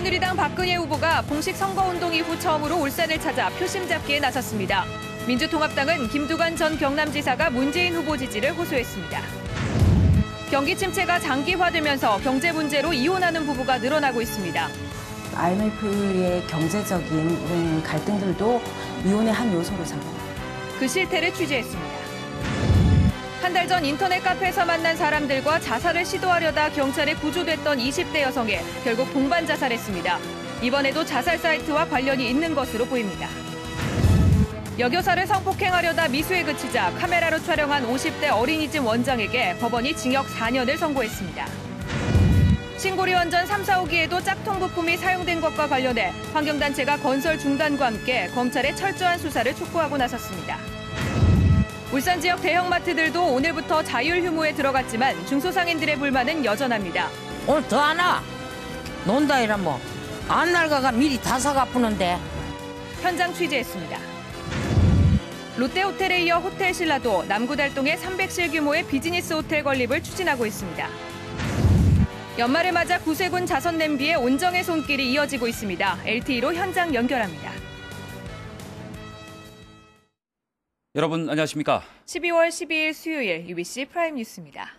새누리당 박근혜 후보가 공식 선거운동 이후 처음으로 울산을 찾아 표심 잡기에 나섰습니다. 민주통합당은 김두관 전 경남지사가 문재인 후보 지지를 호소했습니다. 경기 침체가 장기화되면서 경제 문제로 이혼하는 부부가 늘어나고 있습니다. IMF의 경제적인 갈등들도 이혼의 한 요소로 작용합니다. 그 실태를 취재했습니다. 한 달 전 인터넷 카페에서 만난 사람들과 자살을 시도하려다 경찰에 구조됐던 20대 여성이 결국 동반 자살했습니다. 이번에도 자살 사이트와 관련이 있는 것으로 보입니다. 여교사를 성폭행하려다 미수에 그치자 카메라로 촬영한 50대 어린이집 원장에게 법원이 징역 4년을 선고했습니다. 신고리 원전 3, 4호기에도 짝퉁 부품이 사용된 것과 관련해 환경단체가 건설 중단과 함께 검찰의 철저한 수사를 촉구하고 나섰습니다. 울산 지역 대형마트들도 오늘부터 자율 휴무에 들어갔지만 중소상인들의 불만은 여전합니다. 오늘 더 하나? 논다 이라 뭐. 안 날가가 미리 다 사가쁘는데. 현장 취재했습니다. 롯데호텔에 이어 호텔신라도 남구달동에 300실 규모의 비즈니스 호텔 건립을 추진하고 있습니다. 연말을 맞아 구세군 자선 냄비에 온정의 손길이 이어지고 있습니다. LTE로 현장 연결합니다. 여러분 안녕하십니까? 12월 12일 수요일 UBC 프라임 뉴스입니다.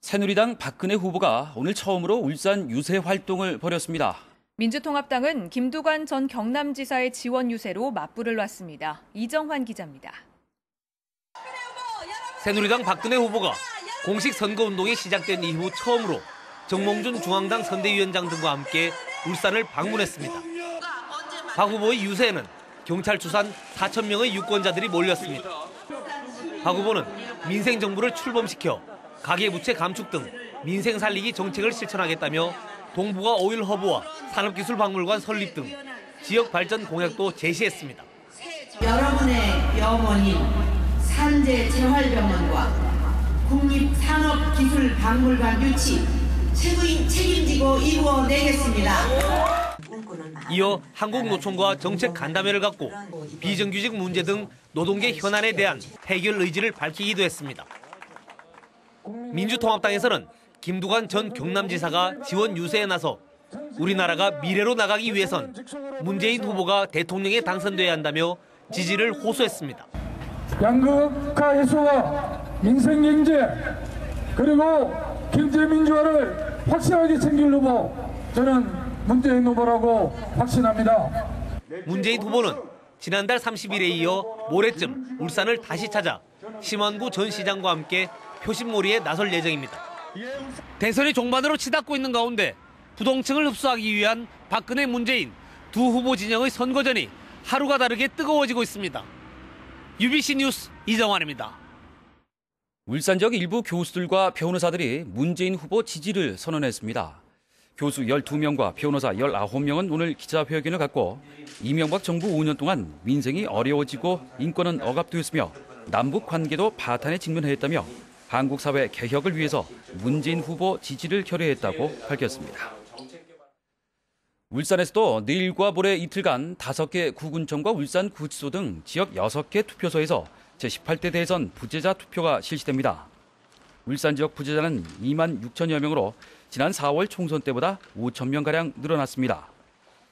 새누리당 박근혜 후보가 오늘 처음으로 울산 유세 활동을 벌였습니다. 민주통합당은 김두관 전 경남지사의 지원 유세로 맞불을 놨습니다. 이정환 기자입니다. 새누리당 박근혜 후보가 공식 선거운동이 시작된 이후 처음으로 정몽준 중앙당 선대위원장 등과 함께 울산을 방문했습니다. 박 후보의 유세에는 경찰 추산 4,000명의 유권자들이 몰렸습니다. 박 후보는 민생정부를 출범시켜 가계부채 감축 등 민생 살리기 정책을 실천하겠다며 동북아 오일 허브와 산업기술박물관 설립 등 지역 발전 공약도 제시했습니다. 여러분의 염원인 산재재활병원과 국립산업기술박물관 유치 책임지고 이루어내겠습니다. 이어 한국노총과 정책 간담회를 갖고 비정규직 문제 등 노동계 현안에 대한 해결 의지를 밝히기도 했습니다. 민주통합당에서는 김두관 전 경남지사가 지원 유세에 나서 우리나라가 미래로 나가기 위해선 문재인 후보가 대통령에 당선돼야 한다며 지지를 호소했습니다. 양극화 해소와 민생경제 그리고 경제민주화를 확실하게 챙길 후보, 저는 문재인 후보라고 확신합니다. 문재인 후보는 지난달 30일에 이어 모레쯤 울산을 다시 찾아 심환구 전 시장과 함께 표심몰이에 나설 예정입니다. 대선이 종반으로 치닫고 있는 가운데 부동층을 흡수하기 위한 박근혜, 문재인 두 후보 진영의 선거전이 하루가 다르게 뜨거워지고 있습니다. UBC 뉴스 이정환입니다. 울산 지역 일부 교수들과 변호사들이 문재인 후보 지지를 선언했습니다. 교수 12명과 변호사 19명은 오늘 기자회견을 갖고 이명박 정부 5년 동안 민생이 어려워지고 인권은 억압되었으며 남북 관계도 파탄에 직면했다며 한국 사회 개혁을 위해서 문재인 후보 지지를 결의했다고 밝혔습니다. 울산에서도 내일과 모레 이틀간 5개 구군청과 울산구치소 등 지역 6개 투표소에서 제18대 대선 부재자 투표가 실시됩니다. 울산 지역 부재자는 2만 6천여 명으로 지난 4월 총선 때보다 5천 명가량 늘어났습니다.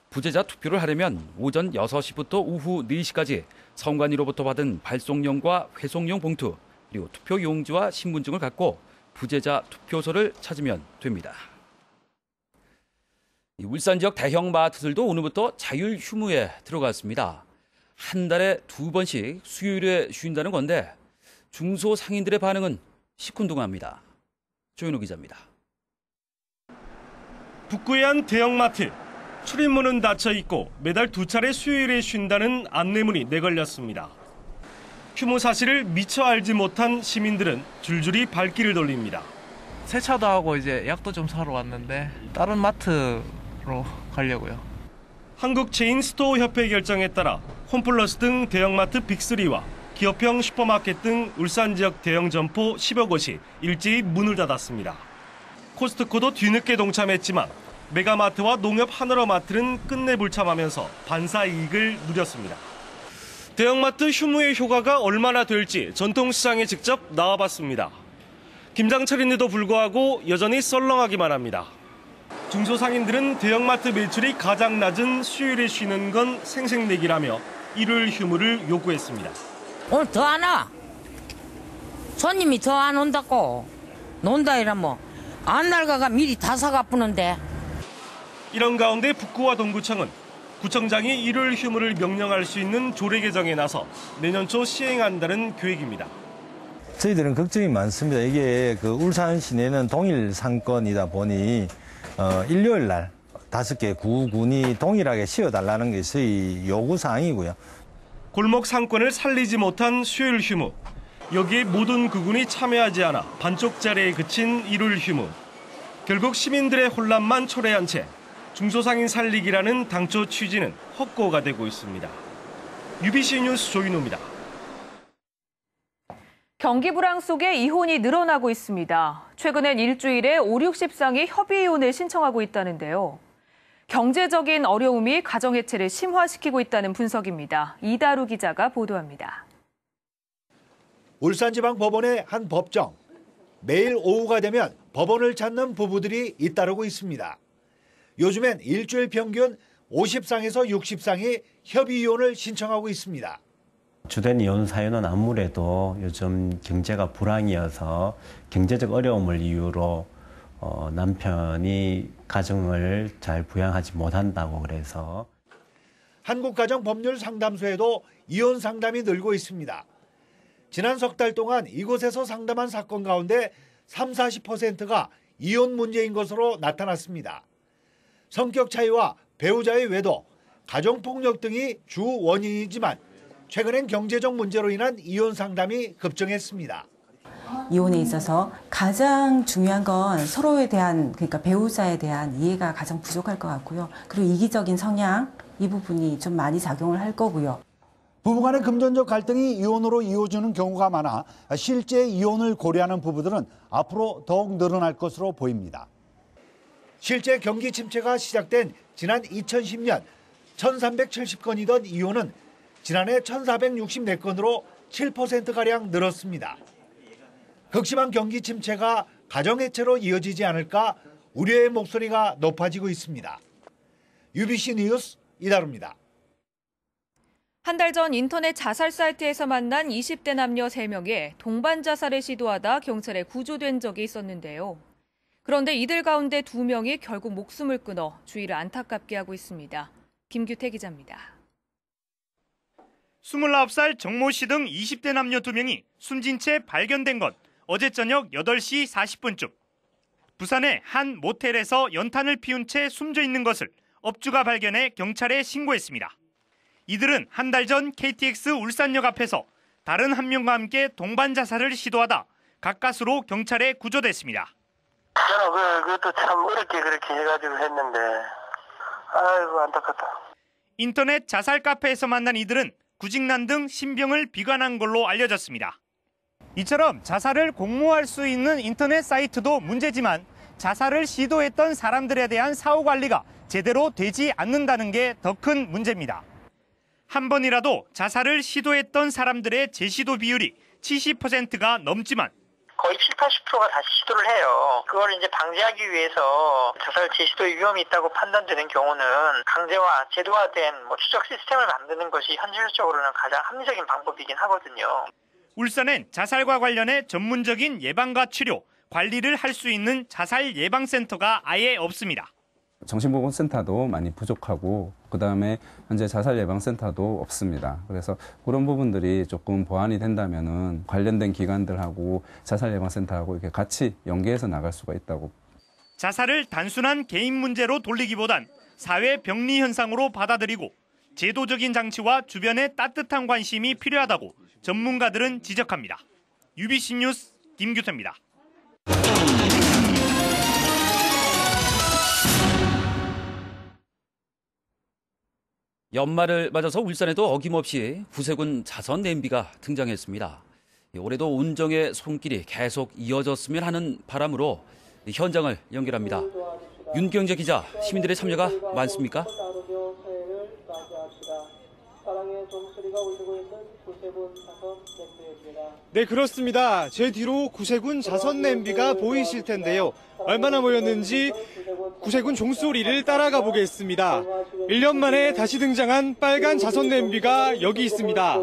부재자 투표를 하려면 오전 6시부터 오후 4시까지 선관위로부터 받은 발송용과 회송용 봉투, 그리고 투표 용지와 신분증을 갖고 부재자 투표소를 찾으면 됩니다. 울산 지역 대형 마트들도 오늘부터 자율 휴무에 들어갔습니다. 한 달에 2번씩 수요일에 쉰다는 건데 중소상인들의 반응은 시큰둥합니다. 조현우 기자입니다. 북구의 한 대형마트. 출입문은 닫혀 있고 매달 2차례 수요일에 쉰다는 안내문이 내걸렸습니다. 휴무 사실을 미처 알지 못한 시민들은 줄줄이 발길을 돌립니다. 세차도 하고 이제 약도 좀 사러 왔는데 다른 마트로 가려고요. 한국체인 스토어 협회 결정에 따라 홈플러스 등 대형마트 빅3와 기업형 슈퍼마켓 등 울산 지역 대형 점포 10여 곳이 일제히 문을 닫았습니다. 코스트코도 뒤늦게 동참했지만 메가마트와 농협 하나로마트는 끝내 불참하면서 반사 이익을 누렸습니다. 대형마트 휴무의 효과가 얼마나 될지 전통시장에 직접 나와봤습니다. 김장철인데도 불구하고 여전히 썰렁하기만 합니다. 중소상인들은 대형마트 매출이 가장 낮은 수요일에 쉬는 건 생색내기라며 일요일 휴무를 요구했습니다. 오늘 더 안 와. 손님이 더 안 온다고. 논다 이러면 안 날가가 미리 다 사가쁘는데. 이런 가운데 북구와 동구청은 구청장이 일요일 휴무를 명령할 수 있는 조례 개정에 나서 내년 초 시행한다는 계획입니다. 저희들은 걱정이 많습니다. 이게 울산 시내는 동일 상권이다 보니 일요일 날 5개 구군이 동일하게 쉬어달라는 게 저희 요구사항이고요. 골목 상권을 살리지 못한 수요일 휴무. 여기에 모든 구군이 참여하지 않아 반쪽짜리에 그친 일요일 휴무. 결국 시민들의 혼란만 초래한 채 중소상인 살리기라는 당초 취지는 헛고가 되고 있습니다. UBC 뉴스 조인호입니다. 경기 불황 속에 이혼이 늘어나고 있습니다. 최근엔 일주일에 5, 60쌍이 협의이혼을 신청하고 있다는데요. 경제적인 어려움이 가정해체를 심화시키고 있다는 분석입니다. 이다루 기자가 보도합니다. 울산지방법원의 한 법정. 매일 오후가 되면 법원을 찾는 부부들이 잇따르고 있습니다. 요즘엔 일주일 평균 50쌍에서 60쌍이 협의이혼을 신청하고 있습니다. 주된 이혼 사유는 아무래도 요즘 경제가 불황이어서 경제적 어려움을 이유로 남편이 가정을 잘 부양하지 못한다고 그래서. 한국가정법률상담소에도 이혼 상담이 늘고 있습니다. 지난 석 달 동안 이곳에서 상담한 사건 가운데 30-40%가 이혼 문제인 것으로 나타났습니다. 성격 차이와 배우자의 외도, 가정폭력 등이 주 원인이지만 최근엔 경제적 문제로 인한 이혼 상담이 급증했습니다. 이혼에 있어서 가장 중요한 건 서로에 대한, 그러니까 배우자에 대한 이해가 가장 부족할 것 같고요. 그리고 이기적인 성향, 이 부분이 좀 많이 작용을 할 거고요. 부부간의 금전적 갈등이 이혼으로 이어지는 경우가 많아 실제 이혼을 고려하는 부부들은 앞으로 더욱 늘어날 것으로 보입니다. 실제 경기 침체가 시작된 지난 2010년 1370건이던 이혼은 지난해 1464건으로 7%가량 늘었습니다. 극심한 경기 침체가 가정해체로 이어지지 않을까 우려의 목소리가 높아지고 있습니다. UBC 뉴스 이다루입니다. 한 달 전 인터넷 자살 사이트에서 만난 20대 남녀 3명이 동반 자살을 시도하다 경찰에 구조된 적이 있었는데요. 그런데 이들 가운데 2명이 결국 목숨을 끊어 주위를 안타깝게 하고 있습니다. 김규태 기자입니다. 29살 정모 씨 등 20대 남녀 2명이 숨진 채 발견된 건 어제 저녁 8시 40분쯤. 부산의 한 모텔에서 연탄을 피운 채 숨져 있는 것을 업주가 발견해 경찰에 신고했습니다. 이들은 한 달 전 KTX 울산역 앞에서 다른 한 명과 함께 동반 자살을 시도하다 가까스로 경찰에 구조됐습니다. 저는 그것도 참 어렵게 그렇게 해가지고 했는데 아이고 안타깝다. 인터넷 자살 카페에서 만난 이들은 구직난 등 신병을 비관한 걸로 알려졌습니다. 이처럼 자살을 공모할 수 있는 인터넷 사이트도 문제지만 자살을 시도했던 사람들에 대한 사후 관리가 제대로 되지 않는다는 게 더 큰 문제입니다. 한 번이라도 자살을 시도했던 사람들의 재시도 비율이 70%가 넘지만 거의 70-80%가 다시 시도를 해요. 그걸 이제 방지하기 위해서 자살 재시도 위험이 있다고 판단되는 경우는 강제와 제도화된 추적 시스템을 만드는 것이 현실적으로는 가장 합리적인 방법이긴 하거든요. 울산엔 자살과 관련해 전문적인 예방과 치료, 관리를 할 수 있는 자살 예방센터가 아예 없습니다. 정신보건센터도 많이 부족하고 그다음에 현재 자살 예방센터도 없습니다. 그래서 그런 부분들이 조금 보완이 된다면은 관련된 기관들하고 자살 예방센터하고 이렇게 같이 연계해서 나갈 수가 있다고. 자살을 단순한 개인 문제로 돌리기보단 사회 병리 현상으로 받아들이고 제도적인 장치와 주변의 따뜻한 관심이 필요하다고 전문가들은 지적합니다. UBC 뉴스 김규태입니다. 연말을 맞아서 울산에도 어김없이 구세군 자선 냄비가 등장했습니다. 올해도 운정의 손길이 계속 이어졌으면 하는 바람으로 현장을 연결합니다. 윤경재 기자, 시민들의 참여가 많습니까? 네, 그렇습니다. 제 뒤로 구세군 자선 냄비가 보이실 텐데요. 얼마나 모였는지 구세군 종소리를 따라가 보겠습니다. 1년 만에 다시 등장한 빨간 자선 냄비가 여기 있습니다.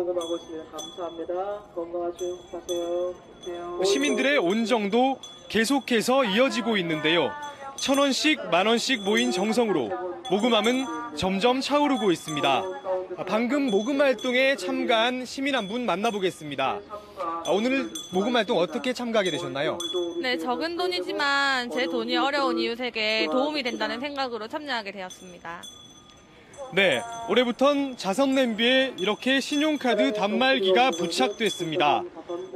시민들의 온정도 계속해서 이어지고 있는데요. 1,000원씩, 만원씩 모인 정성으로 모금함은 점점 차오르고 있습니다. 방금 모금 활동에 참가한 시민 한 분 만나보겠습니다. 오늘 모금 활동 어떻게 참가하게 되셨나요? 네, 적은 돈이지만 제 돈이 어려운 이웃에게 도움이 된다는 생각으로 참여하게 되었습니다. 네, 올해부턴 자선 냄비에 이렇게 신용카드 단말기가 부착됐습니다.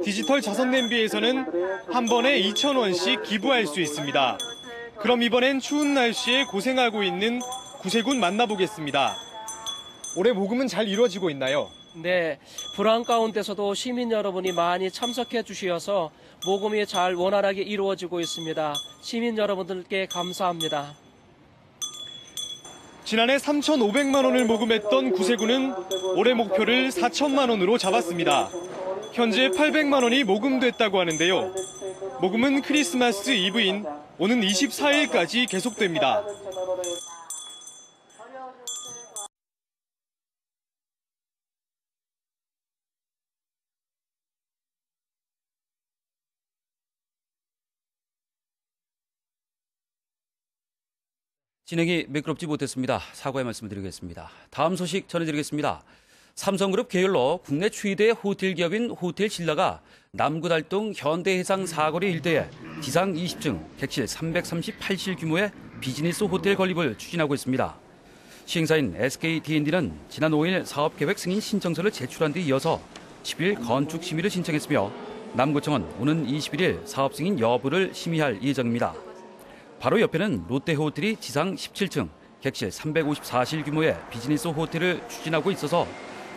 디지털 자선 냄비에서는 한 번에 2,000원씩 기부할 수 있습니다. 그럼 이번엔 추운 날씨에 고생하고 있는 구세군 만나보겠습니다. 올해 모금은 잘 이루어지고 있나요? 네, 불안 가운데서도 시민 여러분이 많이 참석해 주셔서 모금이 잘 원활하게 이루어지고 있습니다. 시민 여러분들께 감사합니다. 지난해 3,500만 원을 모금했던 구세군은 올해 목표를 4천만 원으로 잡았습니다. 현재 800만 원이 모금됐다고 하는데요. 모금은 크리스마스 이브인 오는 24일까지 계속됩니다. 진행이 매끄럽지 못했습니다. 사과의 말씀을 드리겠습니다. 다음 소식 전해드리겠습니다. 삼성그룹 계열로 국내 최대 호텔 기업인 호텔신라가 남구달동 현대해상 사거리 일대에 지상 20층, 객실 338실 규모의 비즈니스 호텔 건립을 추진하고 있습니다. 시행사인 SKT&D는 지난 5일 사업계획 승인 신청서를 제출한 데 이어서 10일 건축 심의를 신청했으며 남구청은 오는 21일 사업 승인 여부를 심의할 예정입니다. 바로 옆에는 롯데호텔이 지상 17층, 객실 354실 규모의 비즈니스 호텔을 추진하고 있어서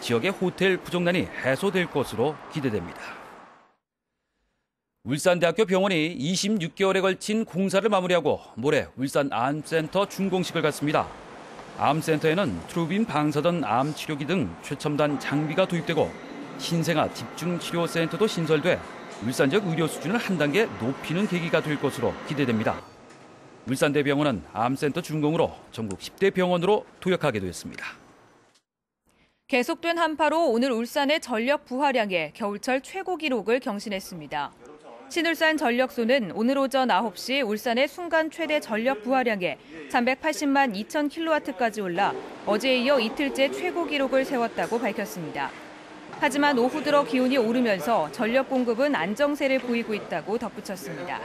지역의 호텔 부족난이 해소될 것으로 기대됩니다. 울산대학교 병원이 26개월에 걸친 공사를 마무리하고 모레 울산 암센터 준공식을 갖습니다. 암센터에는 트루빈 방사선 암치료기 등 최첨단 장비가 도입되고 신생아 집중치료센터도 신설돼 울산 지역 의료 수준을 한 단계 높이는 계기가 될 것으로 기대됩니다. 울산대병원은 암센터 준공으로 전국 10대 병원으로 도약하게 됐습니다. 계속된 한파로 오늘 울산의 전력 부하량에 겨울철 최고 기록을 경신했습니다. 신울산 전력소는 오늘 오전 9시 울산의 순간 최대 전력 부하량에 380만 2천 킬로와트까지 올라 어제에 이어 이틀째 최고 기록을 세웠다고 밝혔습니다. 하지만 오후 들어 기온이 오르면서 전력 공급은 안정세를 보이고 있다고 덧붙였습니다.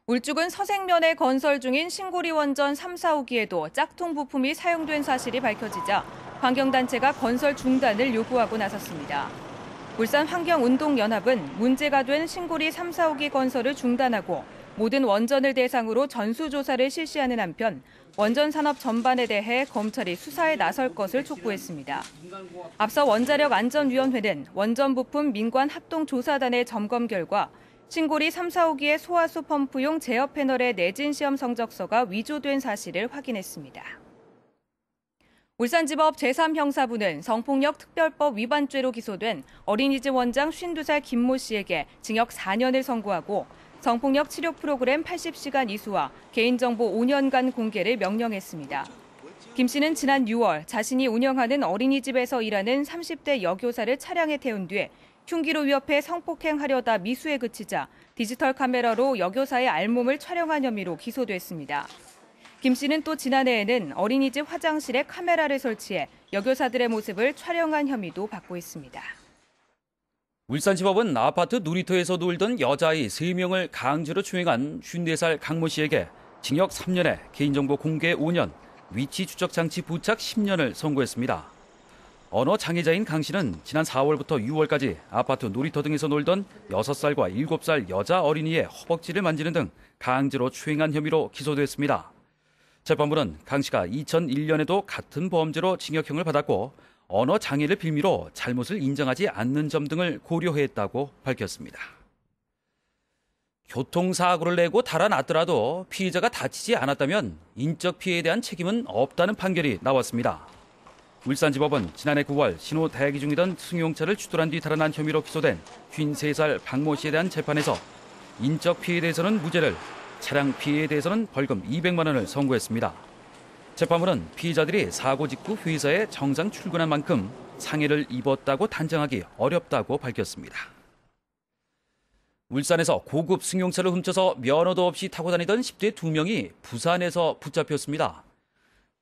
울주군 서생면에 건설 중인 신고리 원전 3, 4호기에도 짝퉁 부품이 사용된 사실이 밝혀지자 환경단체가 건설 중단을 요구하고 나섰습니다. 울산 환경운동연합은 문제가 된 신고리 3, 4호기 건설을 중단하고 모든 원전을 대상으로 전수조사를 실시하는 한편 원전 산업 전반에 대해 검찰이 수사에 나설 것을 촉구했습니다. 앞서 원자력안전위원회는 원전 부품 민관 합동조사단의 점검 결과 신고리 3, 4호기의 소화수 펌프용 제어 패널의 내진 시험 성적서가 위조된 사실을 확인했습니다. 울산지법 제3형사부는 성폭력 특별법 위반죄로 기소된 어린이집 원장 52살 김모 씨에게 징역 4년을 선고하고 성폭력 치료 프로그램 80시간 이수와 개인정보 5년간 공개를 명령했습니다. 김 씨는 지난 6월 자신이 운영하는 어린이집에서 일하는 30대 여교사를 차량에 태운 뒤에 흉기로 위협해 성폭행하려다 미수에 그치자 디지털 카메라로 여교사의 알몸을 촬영한 혐의로 기소됐습니다. 김 씨는 또 지난해에는 어린이집 화장실에 카메라를 설치해 여교사들의 모습을 촬영한 혐의도 받고 있습니다. 울산지법은 아파트 놀이터에서 놀던 여자아이 3명을 강제로 추행한 54살 강모 씨에게 징역 3년에 개인정보 공개 5년, 위치 추적 장치 부착 10년을 선고했습니다. 언어 장애자인 강 씨는 지난 4월부터 6월까지 아파트 놀이터 등에서 놀던 6살과 7살 여자 어린이의 허벅지를 만지는 등 강제로 추행한 혐의로 기소됐습니다. 재판부는 강 씨가 2001년에도 같은 범죄로 징역형을 받았고 언어 장애를 빌미로 잘못을 인정하지 않는 점 등을 고려했다고 밝혔습니다. 교통사고를 내고 달아났더라도 피해자가 다치지 않았다면 인적 피해에 대한 책임은 없다는 판결이 나왔습니다. 울산지법은 지난해 9월 신호 대기 중이던 승용차를 추돌한 뒤 달아난 혐의로 기소된 53살 박모 씨에 대한 재판에서 인적 피해에 대해서는 무죄를, 차량 피해에 대해서는 벌금 200만 원을 선고했습니다. 재판부는 피의자들이 사고 직후 회사에 정상 출근한 만큼 상해를 입었다고 단정하기 어렵다고 밝혔습니다. 울산에서 고급 승용차를 훔쳐서 면허도 없이 타고 다니던 10대 2명이 부산에서 붙잡혔습니다.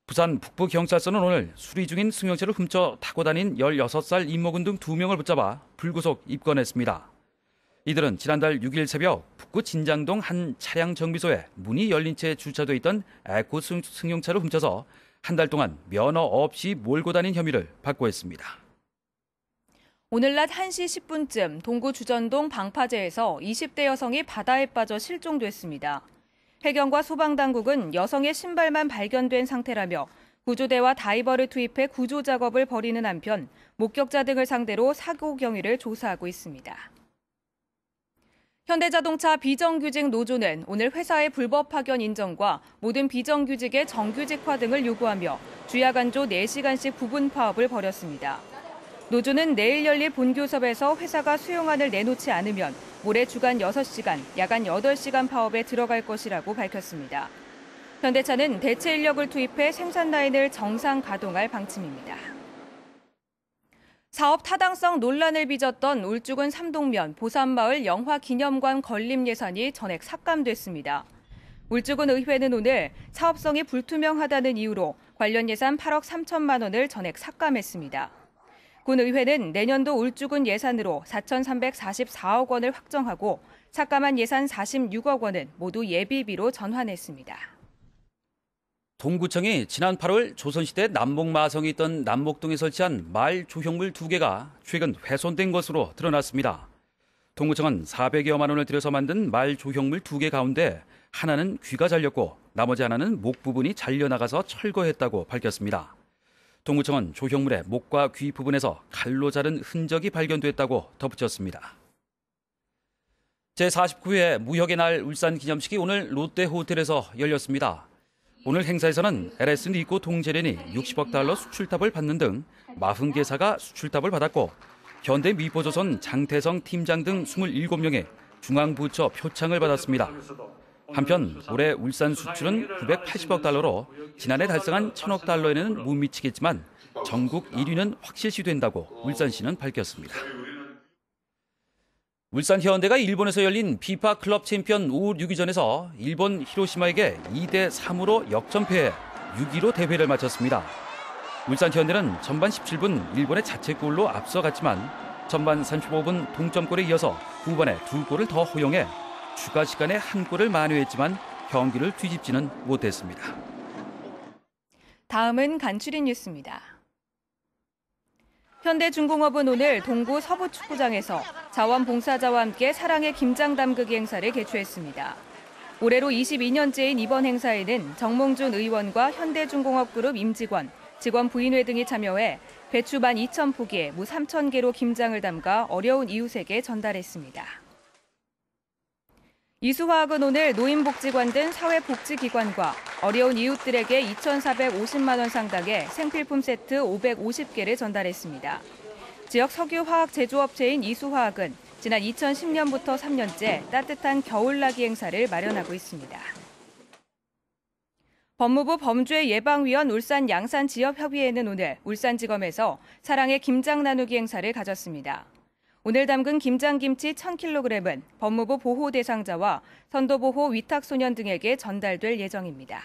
부산 북부경찰서는 오늘 수리 중인 승용차를 훔쳐 타고 다닌 16살 임모군 등 2명을 붙잡아 불구속 입건했습니다. 이들은 지난달 6일 새벽 북구 진장동 한 차량 정비소에 문이 열린 채 주차돼 있던 에코 승용차를 훔쳐서 한 달 동안 면허 없이 몰고 다닌 혐의를 받고 있습니다. 오늘 낮 1시 10분쯤 동구 주전동 방파제에서 20대 여성이 바다에 빠져 실종됐습니다. 해경과 소방당국은 여성의 신발만 발견된 상태라며 구조대와 다이버를 투입해 구조 작업을 벌이는 한편 목격자 등을 상대로 사고 경위를 조사하고 있습니다. 현대자동차 비정규직 노조는 오늘 회사의 불법 파견 인정과 모든 비정규직의 정규직화 등을 요구하며 주야간조 4시간씩 부분 파업을 벌였습니다. 노조는 내일 열릴 본교섭에서 회사가 수용안을 내놓지 않으면 모레 주간 6시간, 야간 8시간 파업에 들어갈 것이라고 밝혔습니다. 현대차는 대체 인력을 투입해 생산 라인을 정상 가동할 방침입니다. 사업 타당성 논란을 빚었던 울주군 삼동면 보산마을 영화기념관 건립 예산이 전액 삭감됐습니다. 울주군 의회는 오늘 사업성이 불투명하다는 이유로 관련 예산 8억 3천만 원을 전액 삭감했습니다. 군 의회는 내년도 울주군 예산으로 4,344억 원을 확정하고 삭감한 예산 46억 원은 모두 예비비로 전환했습니다. 동구청이 지난 8월 조선시대 남목마성이 있던 남목동에 설치한 말 조형물 2개가 최근 훼손된 것으로 드러났습니다. 동구청은 400여만 원을 들여서 만든 말 조형물 2개 가운데 하나는 귀가 잘렸고 나머지 하나는 목 부분이 잘려나가서 철거했다고 밝혔습니다. 동구청은 조형물의 목과 귀 부분에서 칼로 자른 흔적이 발견됐다고 덧붙였습니다. 제49회 무역의 날 울산 기념식이 오늘 롯데호텔에서 열렸습니다. 오늘 행사에서는 LS 니코 동재련이 60억 달러 수출탑을 받는 등 40개사가 수출탑을 받았고 현대미포조선 장태성 팀장 등 27명의 중앙부처 표창을 받았습니다. 한편 올해 울산 수출은 980억 달러로 지난해 달성한 1000억 달러에는 못 미치겠지만 전국 1위는 확실시 된다고 울산시는 밝혔습니다. 울산 현대가 일본에서 열린 피파 클럽 챔피언 5, 6위전에서 일본 히로시마에게 2대3으로 역전패해 6위로 대회를 마쳤습니다. 울산 현대는 전반 17분 일본의 자책골로 앞서갔지만 전반 35분 동점골에 이어서 후반에 2골을 더 허용해 추가 시간에 1골을 만회했지만 경기를 뒤집지는 못했습니다. 다음은 간추린 뉴스입니다. 현대중공업은 오늘 동구 서부축구장에서 자원봉사자와 함께 사랑의 김장 담그기 행사를 개최했습니다. 올해로 22년째인 이번 행사에는 정몽준 의원과 현대중공업그룹 임직원, 직원 부인회 등이 참여해 배추 12,000포기에 무 3,000개로 김장을 담가 어려운 이웃에게 전달했습니다. 이수화학은 오늘 노인복지관 등 사회복지기관과 어려운 이웃들에게 2,450만 원 상당의 생필품 세트 550개를 전달했습니다. 지역 석유화학 제조업체인 이수화학은 지난 2010년부터 3년째 따뜻한 겨울나기 행사를 마련하고 있습니다. 법무부 범죄예방위원 울산 양산지역협의회는 오늘 울산지검에서 사랑의 김장 나누기 행사를 가졌습니다. 오늘 담근 김장김치 1,000kg은 법무부 보호 대상자와 선도보호 위탁소년 등에게 전달될 예정입니다.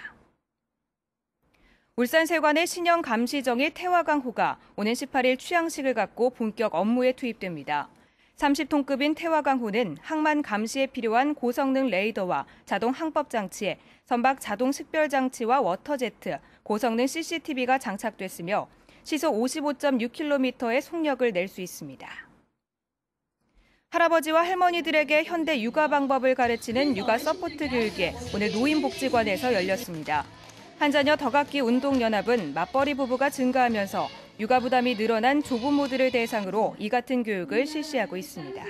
울산 세관의 신형 감시정이 태화강호가 오는 18일 취향식을 갖고 본격 업무에 투입됩니다. 30톤급인 태화강호는 항만 감시에 필요한 고성능 레이더와 자동 항법 장치에 선박 자동 식별 장치와 워터제트, 고성능 CCTV가 장착됐으며 시속 55.6km의 속력을 낼 수 있습니다. 할아버지와 할머니들에게 현대 육아 방법을 가르치는 육아 서포트 교육이 오늘 노인복지관에서 열렸습니다. 한자녀 덕악기 운동연합은 맞벌이 부부가 증가하면서 육아 부담이 늘어난 조부모들을 대상으로 이 같은 교육을 실시하고 있습니다.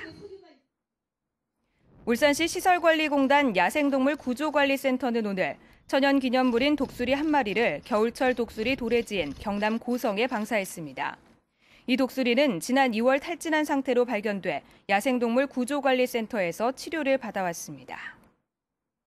울산시 시설관리공단 야생동물 구조관리센터는 오늘 천연 기념물인 독수리 한 마리를 겨울철 독수리 도래지인 경남 고성에 방사했습니다. 이 독수리는 지난 2월 탈진한 상태로 발견돼 야생동물 구조관리센터에서 치료를 받아왔습니다.